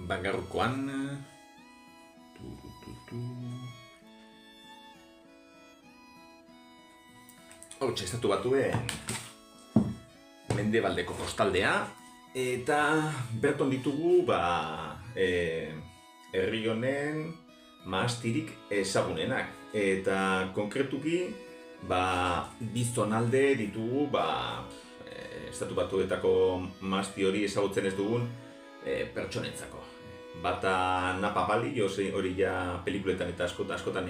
gaurkoan... Hortxe, estatu batuen mendebaldeko kostaldea, eta berton ditugu herri honen mahastirik ezagunenak. Eta konkretuki bi zonalde ditugu estatu batuetako mahasti hori ezagutzen ez dugun pertsonentzako. Bata Napa Valley, hori ja pelikuletan eta askotan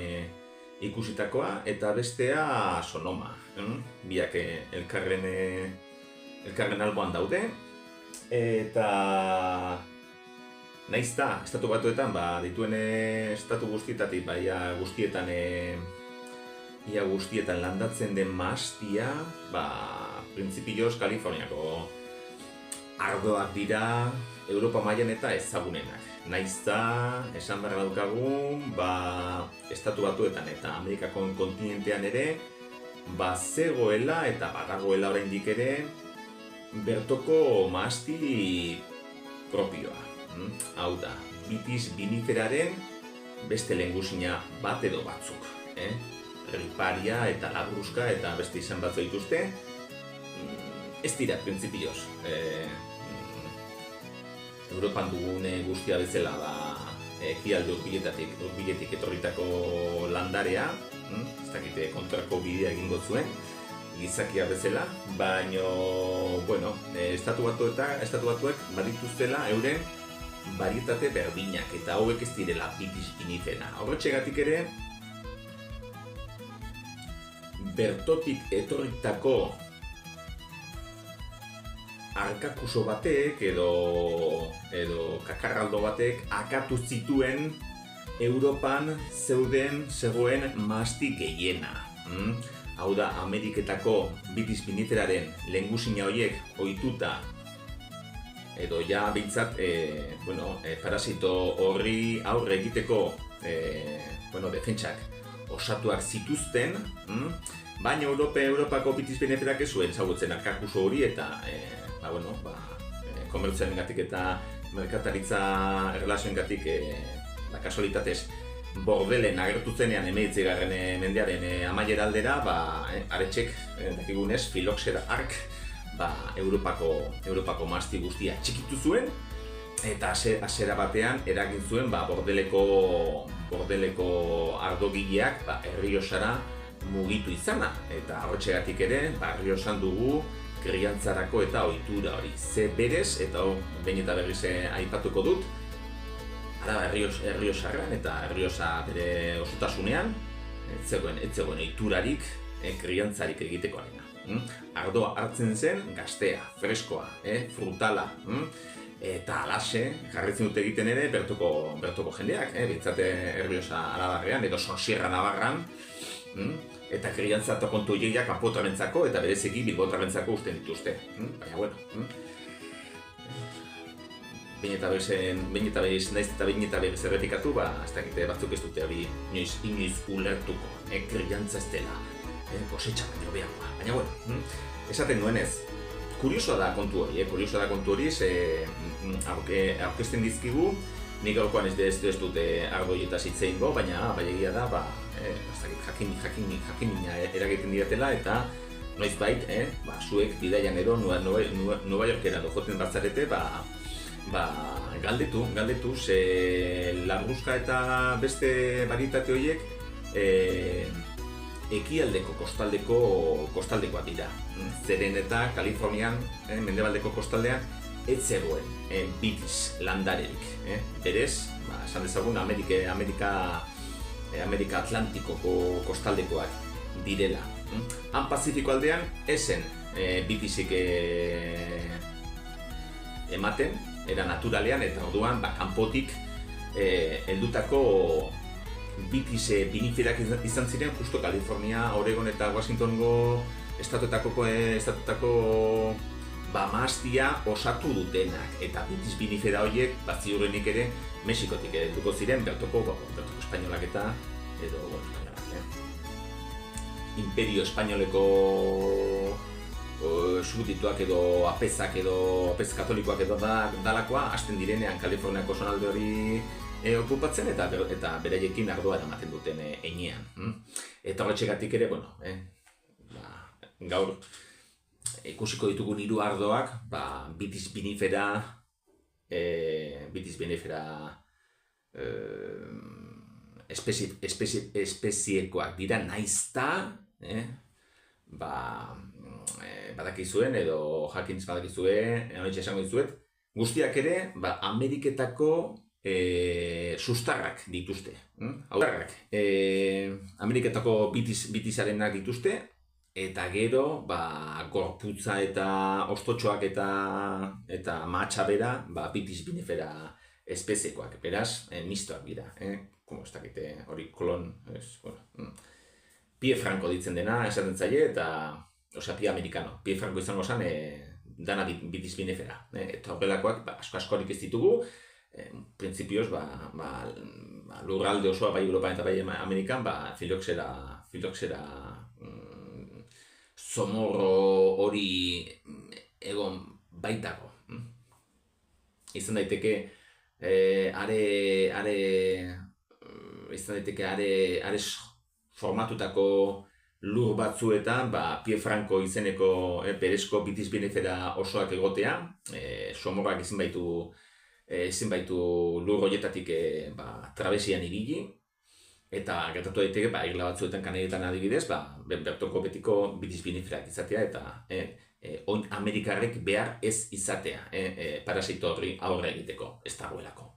ikusitakoa, eta bestea Sonoma. Biak elkarren alboan daude, eta naizta estatu batuetan dituen estatu guztietatik, ia guztietan landatzen den mahastia, printzipioz Kaliforniako ardoak dira Europa mailan eta ezagunenak. Naizta, esan beharra daukagu, estatu batuetan eta Amerikako kontinentean ere, zegoela eta badagoela oraindik ere, bertoko mahasti propioa. Hau da, Vitis viniferaren beste lehengusina bat edo batzuk. Riparia eta labruzka eta beste izan batzu dituzte, ez dira printzipioz. Europan dugune guztia bezala ekialde hurbiletik etorritako landarea, ez dakite kontrako bidea egingo zuen, gizakia bezala, baina, estatu batuek badituztela euren barietate berdinak, eta hauek ez direla Vitis vinifera. Horretxegatik ere, bertotik etorritako arkakuso batek edo kakarraldo batek akatu zituen Europan zegoen mahasti gehiena. Hau da, Ameriketako Vitis viniferaren lehengusina horiek ohituta edo ja behintzat parasito horri aurre egiteko defentsak osatuak zituzten, baina Europako Vitis viniferak ez zuen ezagutzen arkakuso hori eta komertzialengatik eta merkataritza erlazioengatik kasualitatez bordelen agertu zenean 19. mendearen amaiera aldera, aretxek dakigunez Phylloxera hark Europako mahasti guztia txikitu zuen eta hasiera batean eragin zuen bordeleko ardogileak Errioxara mugitu izana, eta horretxegatik ere Errioxan dugu kriantzarako eta ohitura hori. Ze berez, eta behin eta berriz aipatuko dut, Errioxarran eta Errioxa bere osotasunean ez zegoen ohiturarik kriantzarik egitekoarena. Ardoa hartzen zen gaztea, freskoa, frutala, eta alaxe jarraitzen dute egiten ere bertoko jendeak, behintzat Errioxa Arabarrean edo Sonsierra Navarran, eta kriantza eta kontu horiek kanpotarrentzako eta bereziki bilbotarrentzako usten dituzte. Baina, behin eta berriz errepikatu, ez dakite batzuk ez dute hori inoiz ulertuko, kriantza ez dela, kosetxa baino behagoa. Baina, esaten nuenez, kuriosoa da kontu hori, aurkezten dizkigu, nik gaurkoan ez dute ardoietaz hitz egingo, baina egia da, jakimina eragiten didatela eta noizbait, zuek bidaian edo Nueva Yorkera joten batzarete, galdetu, ze labruzka eta beste barietate horiek ekialdeko kostaldekoak dira. Zeren eta Kalifornian, mendebaldeko kostaldean, ez zegoen Vitis landarerik. Berez, esan dezagun Amerika Atlantikoko kostaldekoak direla. Han Pazifiko aldean esen Vitisik ematen, era naturalean, eta orduan kanpotik heldutako Vitis viniferak izan ziren justo Kalifornia, Oregon eta Washingtongo estatutako mahastia osatu dutenak, eta Vitis vinifera horiek ziurrenik ere Mexikotik helduko ziren, bertoko espainolak eta Imperio Espainoleko disrutituak edo apezak edo apez katolikoak edo dalakoa hasten direnean Kaliforniako zonalde hori okupatzen eta beraiekin ardoa eramaten duten heinean. Eta horretxegatik ere, gaur ikusiko ditugun 3 ardoak, Vitis vinifera espeziekoak dira naizta, badakizuen edo jakintz badakizue, honetxe esango dizuet, guztiak ere Ameriketako sustarrak dituzte. Ameriketako bitisarenak dituzte, eta gero gorputza eta ostotxoak eta mahatsa bera Vitis vinifera espeziekoak, beraz, mistoak dira. Como ez dakite hori kolon, Pie Franco ditzen dena esaten zaie, eta pie americano. Pie Franco izango zen, dana Vitis vinifera. Eta horrelakoak asko-askorik ez ditugu, printzipioz, lurralde osoa bai Europan eta bai Amerikan, filoxera zomorro hori egon baitago. Izan daiteke, are formatutako lur batzuetan, Pie Franco izeneko berezko Vitis vinifera osoak egotea, zomorrak ezin baitu lur horietatik trabesian ibili, eta gertatu daiteke, irla batzuetan Kanadetan adibidez, bertoko betiko Vitis viniferak izatea, eta Amerikarrek behar ez izatea, parasito horri aurre egiteko, ez dagoelako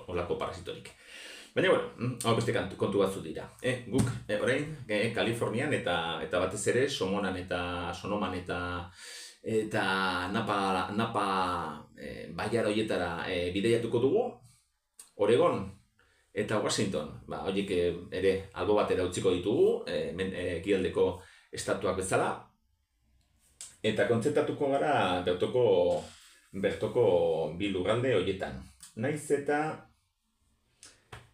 olako parasitorik. Baina, hau beste kontu batzu dira. Guk, orain, Kalifornian eta batez ere, Somonan eta Sonoman eta Napa baiara horietara bideiatuko dugu, Oregon eta Washington, horiek ere albo batera utziko ditugu, ekialdeko estatuak bezala, eta kontzeptatuko gara bertoko bi lurralde horietan. Naiz eta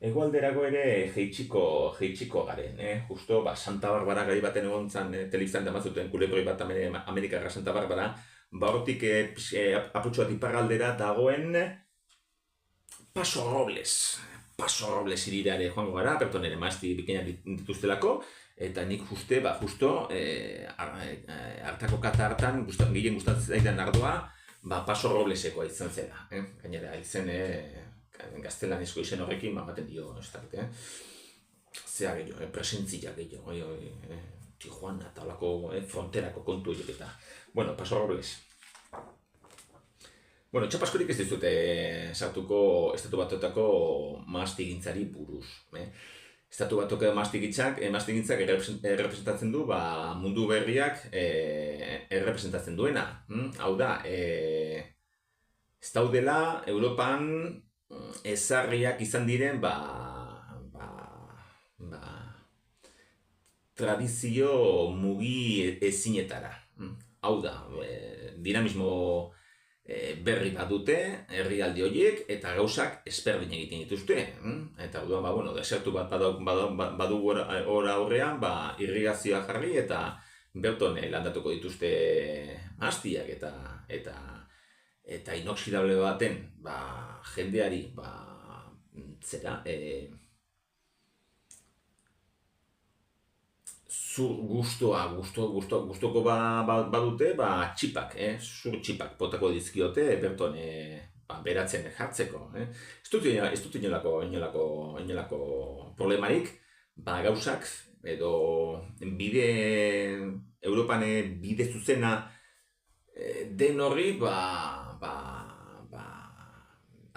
hegoalderago ere jeitsiko garen, justo Santa Barbara gai baten egon zan telebistan damazuten kulebroi bat Amerikarra Santa Barbara, hortik aputxo bat iparraldera dagoen Paso Robles irireare joango gara, pertonere maazti bikainak dituztelako, eta nik justo hartako kata hartan, gehien gustatzen zaidan ardoa, Paso Roblesekoa izan zela. Gainera, izen gaztelanezko izen horrekin, baten dio, ez dakit, zea gehiago, presentzia gehiago, Tijuana eta olako fronterako kontu horiek eta. Paso Robles. Txapaskorik ez dizute sartuko Estatu Batuetako maaztigintzari buruz. Estatu Batuetako maaztigintzak errepresentatzen du mundu berriak errepresentatzen duena. Hau da, ez daudela Europan ezarriak izan diren tradizio mugi ezinetara. Hau da, dinamismo berri bat dute, herrialde horiek, eta gauzak ezberdin egiten dituzte. Eta orduan, desertu bat badugu hor aurrean, irrigazioa jarri eta berton landatuko dituzte maaztiak eta inoxidable baten jendeari zur gustoko badute, txipak, zur txipak potako dizkiote berton beratzen jartzeko. Ez dut inolako problemarik, gauzak edo Europan bide zuzena den horri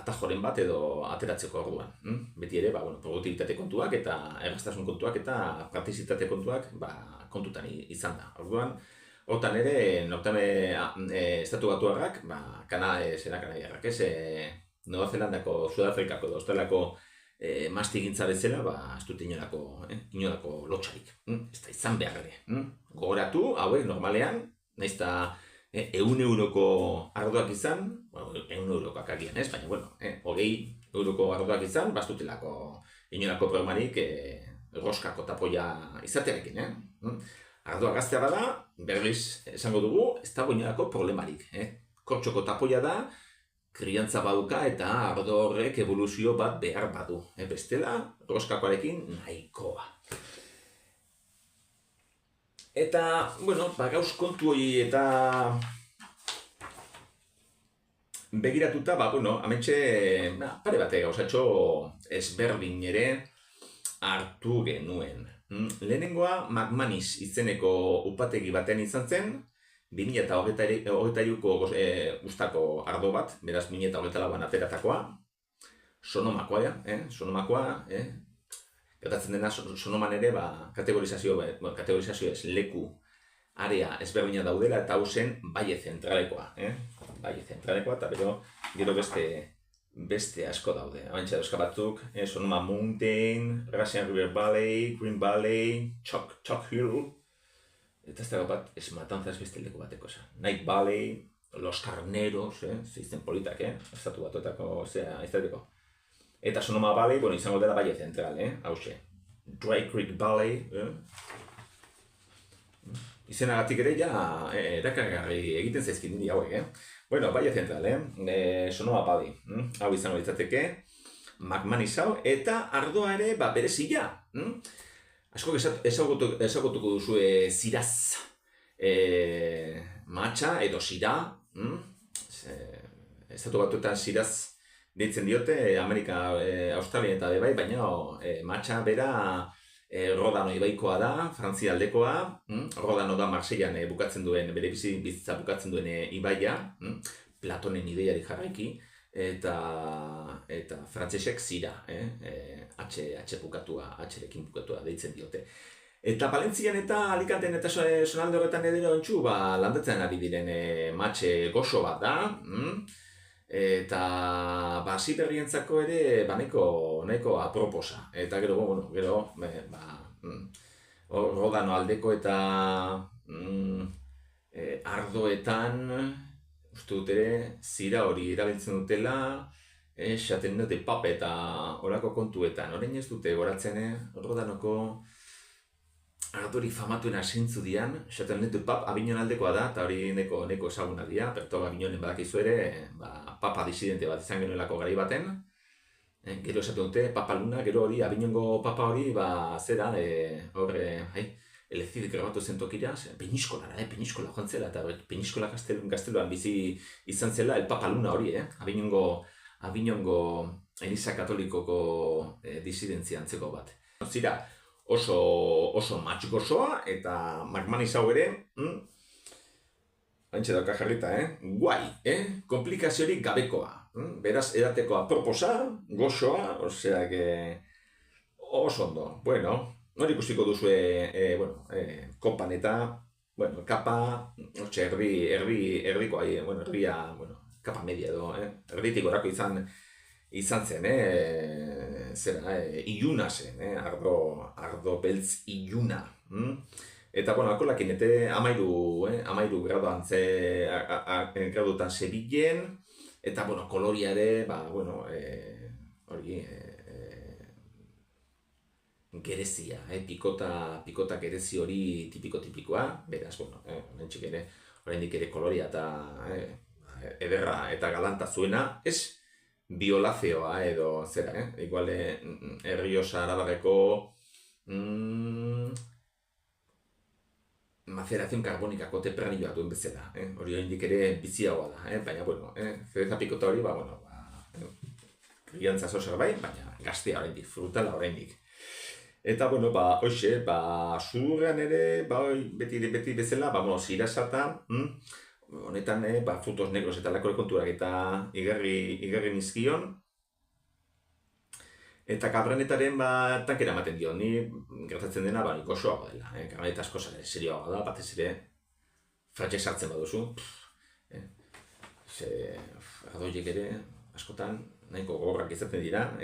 atajoren bat edo ateratzeko orduan. Beti ere, produktibitate kontuak eta erraztasun kontuak eta praktizitate kontuak kontutan izan da. Orduan, hortan ere, Estatu Batuarrak, Kanadiarrak, Nova Zelandako, Sudafrikako edo Australiako maaztigintza bezala, ez dut inolako lotxarik. Ez da izan behar ere. Gogoratu, hauek normalean, nahiz eta 100 euroko ardoak izan, 100 eurokoak agian ez, baina 20 euroko ardoak izan, bastutelako inolako problemarik roskako tapoia izatearekin. Ardoa gaztea bada, berriz esango dugu, ez dago inolako problemarik. Kortxoko tapoia da, kriantza baduka eta ardo horrek evoluzio bat behar badu. Bestela, roskakoarekin nahikoa. Eta, bueno, gauz kontu hori eta begiratuta, amentxe pare bate gauzatxo ezberdin ere hartu genuen. Lehenengoa McManus izeneko upategi batean izan zen, 2023ko guztako ardo bat, beraz 2024an ateratakoa, sonomakoa, gertatzen dena sonoman ere kategorizazio ez leku area ezberdina daudela eta hau zen Valle Zentralekoa. Valle Zentralekoa eta gero beste asko daude. Abantxa dauzka batzuk, Sonoma Mountain, Russian River Valley, Green Valley, Chalk Hill, eta ez dago bat, ez Matanzas beste leku bateko eza. Night Valley, Los Carneros, zeizten politak, estatu batuetako, izateko. Eta Sonoma Valley, izango dela Valle Central, hauxe. Dry Creek Valley, izenagatik ere erakargarri egiten zaizkin diri hauek, Valle Central, Sonoma Valley, hau izango ditzateke, McManus hau, eta ardoa ere berezia. Askok ezagutuko duzue ziraz, matxa edo zira, estatu batuetan ziraz deitzen diote, Amerika, Australia eta bebai, baina matxa bera Rodano ibaikoa da, Frantzia aldekoa, Rodano da Marseillan bukatzen duen, bere bizitza bukatzen duen ibaia, Platonen ideiari jarraiki, eta frantzesek zira, H-rekin bukatua deitzen diote. Eta Palentzian eta Alicanten eta zonalde horretan edera ontsu, landatzen ari diren matxe goxo bat da, eta hasi berrientzako ere nahiko aproposa. Eta gero, Rodano aldeko eta ardoetan, uste dut ere, zira hori erabiltzen dutela, esaten dute pap eta horako kontuetan. Orain ez dute goratzen, Rodanoko ardori famatuena zintzu dian, esaten dute pap Avignon aldekoa da, eta hori neko ezaguna dira, Berto Avignonen badakizu ere, papa disidente bat izan genuelako garai baten. Gero esaten dute, papa luna, gero hori, Avignongo papa hori, zera, Elezidek grabatu zen tokira, Peñiskola joan zela, eta Peñiskola gazteluan bizi izan zela, el papa luna hori, Avignongo Eliza Katolikoko disidentzia antzeko bat. Zira, oso matx gozoa, eta McManus hau ere, haintxe dauka jarrita, guai, komplikaziorik gabekoa. Beraz, edateko aproposa, gozoa, osea, oso ondo. Bueno, hori ikusiko duzue, kopan eta, kapa, erdikoa, erdia, kapa media edo, erditik orako izan zen, zera, iluna zen, ardo beltz iluna. Eta, akolakin, eta amairu graduetan zebilen, eta, koloria ere, hori, gerezia, pikota gerezi hori tipikoa, beraz, mentxik ere, oraindik ere koloria eta ederra eta galanta zuena, ez biolazeoa edo zera, igual Errioxa Arabarreko macerazion karbonikako tempranilloa duen bezala, hori oraindik ere biziagoa da, baina, zereza pikota hori, kriantza zerbait, baina gaztea oraindik, frutala oraindik. Eta, hoxe, sudurrean ere, beti bezala, zirazata, honetan, frutos negros eta lakore konturak eta igarri nizkion. Eta kabranetaren tankera ematen dio, ni gertatzen dena, gozoago dela. Kabraneta asko serioago da, batez ere, frantxez sartzen baduzu. Adoiek ere, askotan, nahiko gogorrak izaten dira,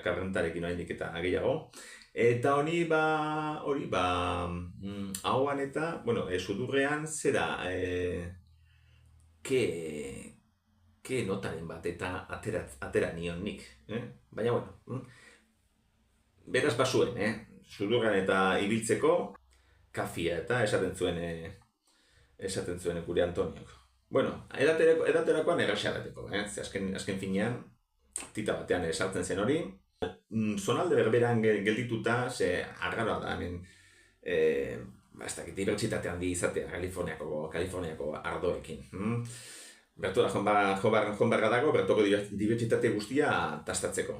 kabranetarekin oraindik eta gehiago. Eta hori hauan eta, sudurrean zera, ke notaren bat eta atera nion nik. Baina, beraz basuen, sudurrean eta ibiltzeko, kafia eta esaten zuen gure Antoniok. Bueno, edaterakoan erraxa edateko, ze azken finean, tita batean sartzen zen hori. Zonalde berberan geldituta, ze argaroa da, hemen, ez dakit, dibertsitate handi izatea Kaliforniako ardoekin. Bertora joan barra dago, bertoko dibertsitate guztia tastatzeko.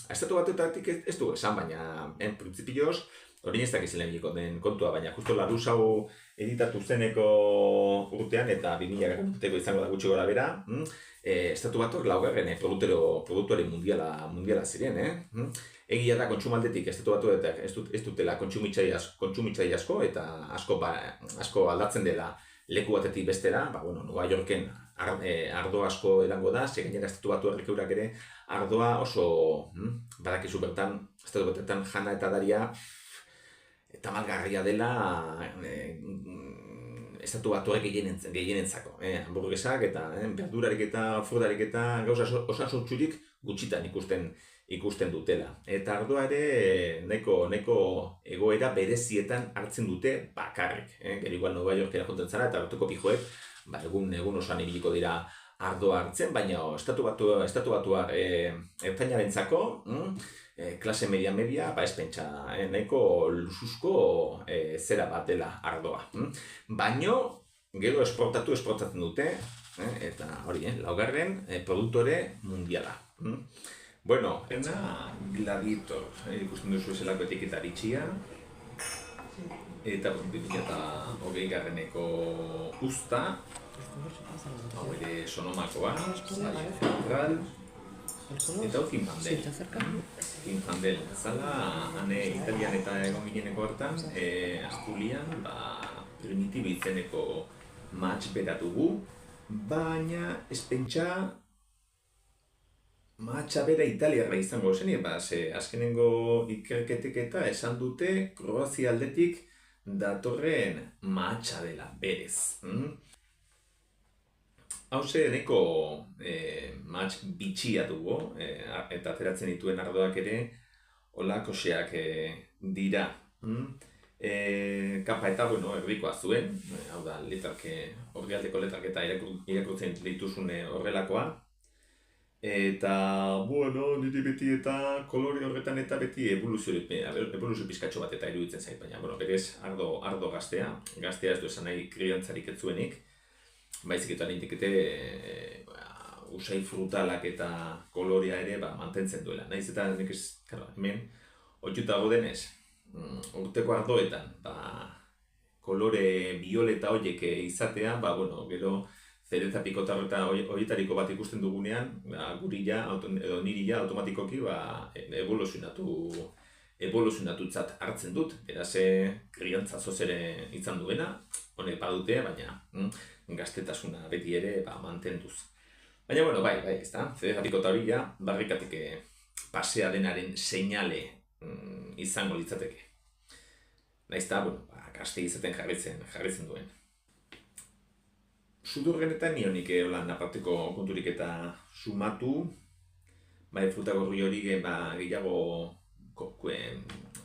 Estatu batetatik ez du esan, baina, printzipioz, hori ez dakizen leheniko den kontua, baina justo Larus hau editatu zeneko urtean eta 2000 urteko izango da gutxi gora bera, estatu batok laugarren produktuari mundiala ziren, Egia da kontsumaldetik estatu batuetak ez dutela kontsumitzaile asko eta asko aldatzen dela leku batetik bestera, Nueva Yorken ardo asko edango da, ze gainera estatu batuak eurak ere ardoa oso badakizu bertan, estatu batetan jana eta daria tamalgarria dela estatu batuak gehienentzako. Hamburguesak eta berdurarik eta frutarik eta gauza osasortzurik gutxitan ikusten dutela. Eta ardoa ere nahiko egoera berezietan hartzen dute bakarrik. Gero igual Nueva Yorkera jontzen zara eta bertuko pijoek egun osoan ibiliko dira ardoa hartzen, baina estatu batuak ertainarentzako klase media, ez pentsa, nahiko lusuzko zera bat dela ardoa. Baino, gero esportatzen dute, eta hori, laugarren produktore mundiala. Bueno, eta Gladiator, ikusten duzu eselako etiketa bitxia, eta 2020 garreneko usta, hau ere sonomakoa, central, eta hau Zinfandel. Zala, hane Italian eta egon gineneko hartan, Astulian, Primitibo izeneko match beratugu, baina ez pentsa matcha bera italiarra izango zen, azkenengo ikerketek eta esan dute Kroazia aldetik datorren matcha dela, berez. Hauze, neko match bitxia dugu, eta ateratzen dituen ardoak ere olakoseak dira. Kapa eta, erdikoa zuen, hau da, orrialdeko letarketa irakurtzen dituzune horrelakoa. Eta, niri beti eta kolore horretan eta beti evoluzio pizkatxo bat eta iruditzen zait, baina, berez, ardo gaztea ez du esan nahi kriantzarik ez zuenik, baizik eta nintikete usai frutalak eta kolorea ere mantentzen duela. Nahiz eta nik ez, hemen, oituta godenez, urteko ardoetan, kolore bioleta horiek izatea, gero zereza pikotarro eta horietariko bat ikusten dugunean, guri edo niri automatikoki evoluzionatutzat hartzen dut, beraz kriantza zozere izan duena, honek badute, baina gaztetasuna beti ere mantenduz. Baina, bai, ez da, zereza pikota hori barrikatik pasea denaren seinale izango litzateke. Nahiz da, gazte izaten jarritzen duen. Sudurgenetan nionik aparteko konturik eta sumatu, fruta gorri hori gehiago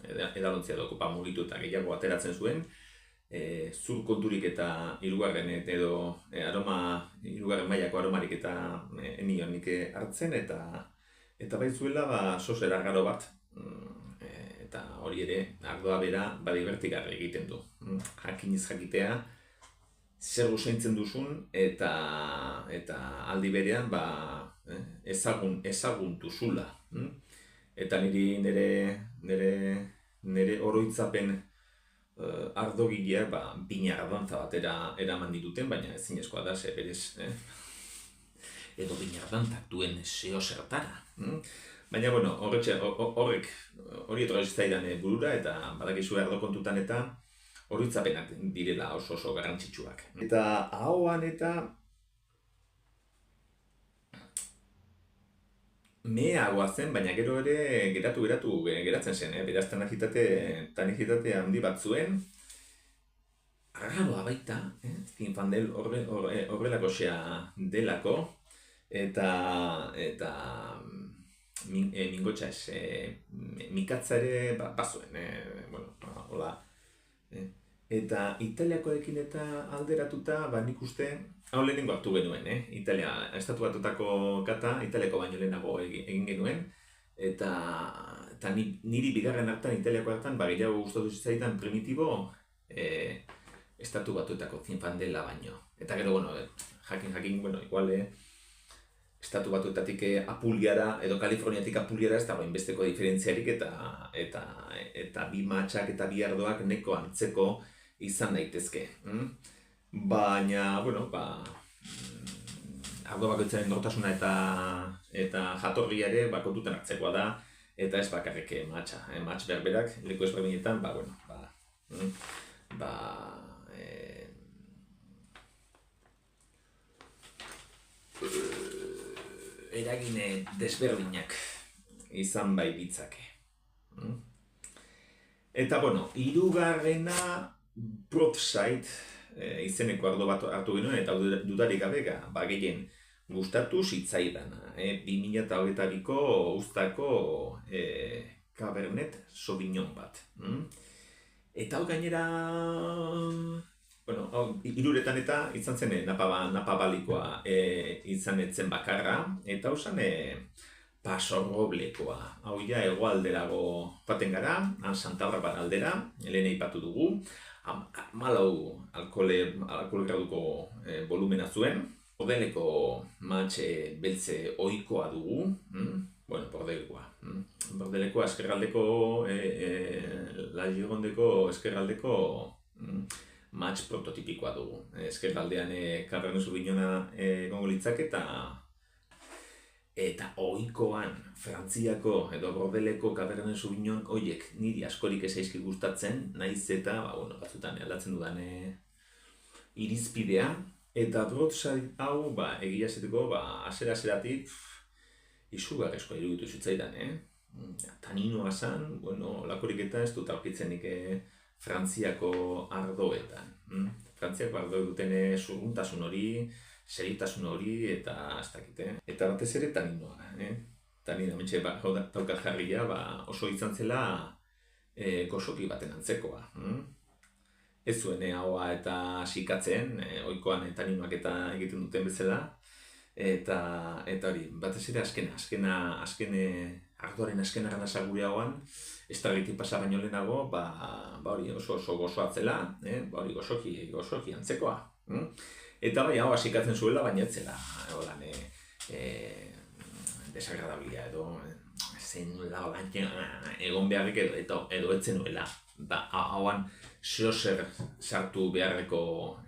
edalontzia doko mugitu eta gehiago ateratzen zuen, zur konturik eta hirugarren edo hirugarren mailako aromarik eta nionik hartzen eta baizuela sozer argaro bat, eta hori ere ardoa bera badibertigarri egiten du. Jakiniz jakitea, zer usaintzen duzun eta aldi berean ezagun duzula. Eta nire oroitzapen ardogilea bina ardantza batera eraman dituten, baina ezinezkoa da, berez, edo bina ardantzak duen zeo zertara. Baina, hori etorri zaidan burura eta badakizu ardo kontutan eta oroitzapenak direla oso garrantzitsuak. Eta ahoan eta meagoa zen, baina gero ere geratzen zen, beraz tanizitate handi bat zuen. Arraroa baita, Zinfandel horrelakosea delako, eta mingotxa mikatza ere bazuen, hola, Eta Italiakoekin eta alderatuta, nik uste, hau lehenengo hartu genuen, Italia, estatu batutako kata, Italiako baino lehenago egin genuen, eta niri bigarren hartan, Italiako hartan, gehiago gustatu zitzaidan primitibo, estatu batuetako zinfandela baino. Eta gero, bueno, jakin, bueno, igual, estatu batuetatik Apuliara, edo Kaliforniatik Apuliara, ez dago inbesteko diferentziarik, eta bi matxak eta bi ardoak neko antzeko izan daitezke. Baina, bueno, ardo bakoitzaren nortasuna eta jatorria ere kontutan hartzekoa da, eta ez bakarrik matxa. Matx berberak, leku ezberdinetan, eragine desberdinak izan bai ditzake. Eta, bueno, hirugarrena Broadside izeneko ardo bat hartu genuen, eta dudarik gabe gehien gustatu zitzaidana. 2022ko uztako Cabernet Sauvignon bat. Eta hau gainera, bueno, hiruretan eta izan zen Napa balikoa izan etzen bakarra, eta hau zen Paso Roblekoa. Hau ja hegoalderago joaten gara, Santa Barbara aldera, lehen aipatu dugu, 14 alkohol graduko volumena zuen. Bordeleko matxe beltze ohikoa dugu, bueno, Bordelekoa eskerraldeko, La Girondeko eskerraldeko matx prototipikoa dugu. Eskerraldean Cabernet Sauvignona egongo litzake eta ohikoan Frantziako edo Bordeleko Cabernet Sauvignon horiek niri askorik ez zaizki gustatzen, naiz eta batzutan aldatzen dudan irizpidea. Eta Broadside hau, egia esateko, hasiera-hasieratik izugarrizkoa iruditu zitzaidan, Taninoa zan, bueno, lakorik eta ez dut aurkitzenik Frantziako ardoetan. Frantziako ardoek duten zurruntasun hori, seritasun hori, eta ez dakite. Eta batez ere taninoa, Tanina, mentxe, daukat jarria, oso izan zela gozoki baten antzekoa. Ez zuen ahoa eta sikatzen, ohikoan taninoak eta egiten duten bezala. Eta hori, batez ere ardoaren azkena gana sagureagoan, ez da egiten pasa baino lehenago, hori oso gozoatzela, hori gozoki antzekoa. Eta hau asikatzen zuela, baina ez zela, desagradablia edo, zein nuela egon beharrik edo etzen nuela. Hauan zer sartu beharreko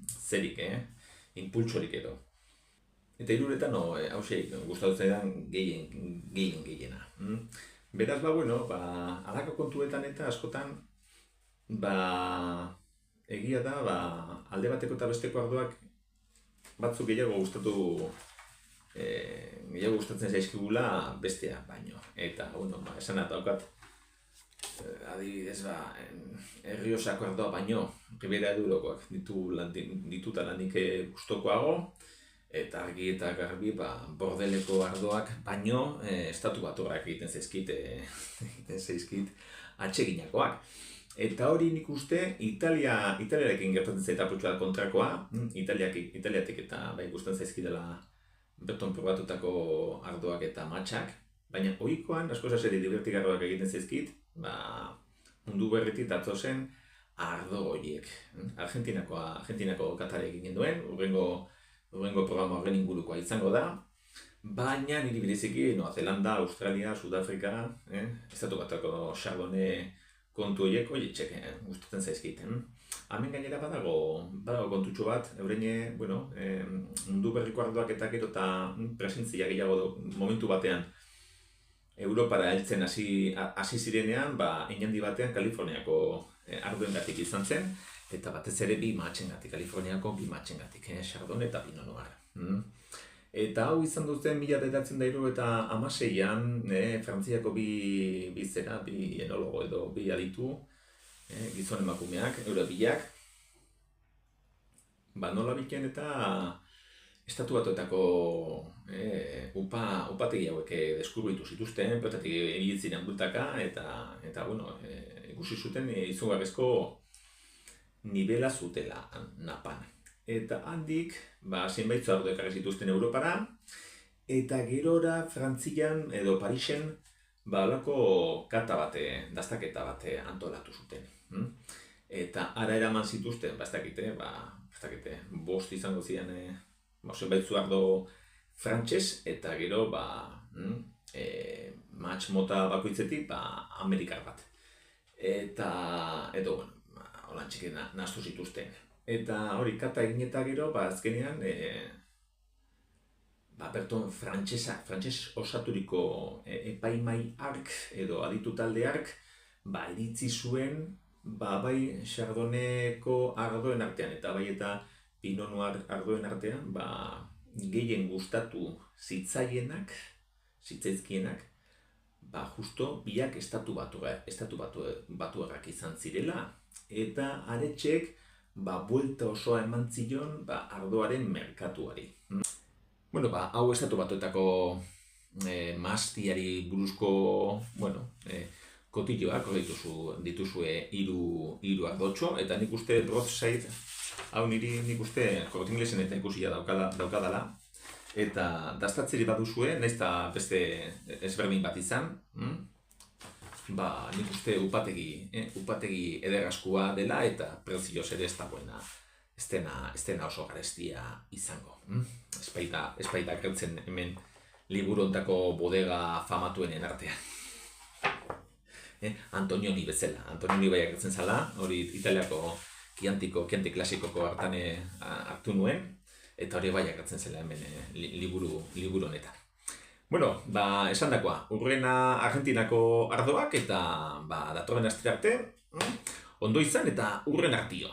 zerik, impultsorik edo. Eta hiruretan, hauxe, gustatu zaidan gehiena. Beraz, halako kontuetan eta askotan, egia da, alde bateko eta besteko ardoak batzuk gehiago gustatzen zaizkigula bestea baino. Eta, esan daukat, adibidez, Errioxako ardoa baino, Ribera Durokoak dituta lanik gustokoago, eta argi eta garbi, Bordeleko ardoak baino, estatu batuak egiten zaizkit atseginakoak. Eta hori nik uste, Italiarekin gertatzen zaita apurtxoa kontrakoa, Italiatik eta ikusten zaizkidela berton probatutako ardoak eta matxak, baina ohikoan asko ere divertigarroak egiten zaizkit, mundu berritik datozen ardo horiek. Argentinako katare egin duen, urrengo programa horren ingurukoa izango da, baina niri bereziki Nueva Zelanda, Australia, Sudafrika, estatu batako Chardonnay kontu horiek, gustatzen zaizkiten. Hemen gainera badago kontutxo bat, euren, mundu berriko ardoak eta gero eta presentzia gehiago momentu batean Europara heltzen hasi zirenean, inandi batean Kaliforniako ardoengatik izan zen, eta batez ere bi matxengatik, Kaliforniako bi matxengatik, Chardonnay eta Pinot Noir. Eta hau izan duten 1916an, Frantziako bi enologo edo bi aditu, gizon emakumeak, eurobilak, nola biken eta estatu batuetako upategi hauek deskubritu zituzten, petatik ebilitzen bultaka, eta ikusi zuten izugarrizko nibela zutela napan. Eta handik, zenbait ardo ekarri zituzten Europara, eta gerora Frantzian edo Parisen, halako kata bate, dastaketa bate antolatu zuten. Eta ara eraman zituzten, ez dakite, bost izango ziren, zenbait ardo frantses, eta gero, matx mota bakoitzetik, amerikar bat. Eta holantxik nahaztu zituzten. Eta hori, kata egin eta gero, azkenean, berton frantses osaturiko epaimai ark edo aditu talde ark, iritzi zuen, bai Chardonnayko ardoen artean eta bai eta Pinot Noir ardoen artean, gehien gustatu zitzaizkienak, justo biak estatu batuarrak izan zirela, eta aretxek buelta osoa eman zion ardoaren merkatuari. Hau estatu batuetako mahastiari buruzko, kotilloak dituzue hiru ardotxo, eta nik uste Rothschild, hau nik uste Corte-Inglesen eta ikusia daukadala, eta dastatzeri baduzue, nahiz eta beste ezberdin bat izan, nik uste upategi ederrazkoa dela eta prezioz ere ez dagoena, ez dena oso garestia izango. Ez baita gertzen hemen liburuntako bodega famatuenen artean. Antonioni bezala, Antonioni bai agertzen zala, hori Italiako Chianti klasikoko hartan hartu nuen, eta hori bai agertzen zela hemen liburu honetan. Esan dakoa, urrena Argentinako ardoak eta datorren astera arte, ondo izan eta urren artio.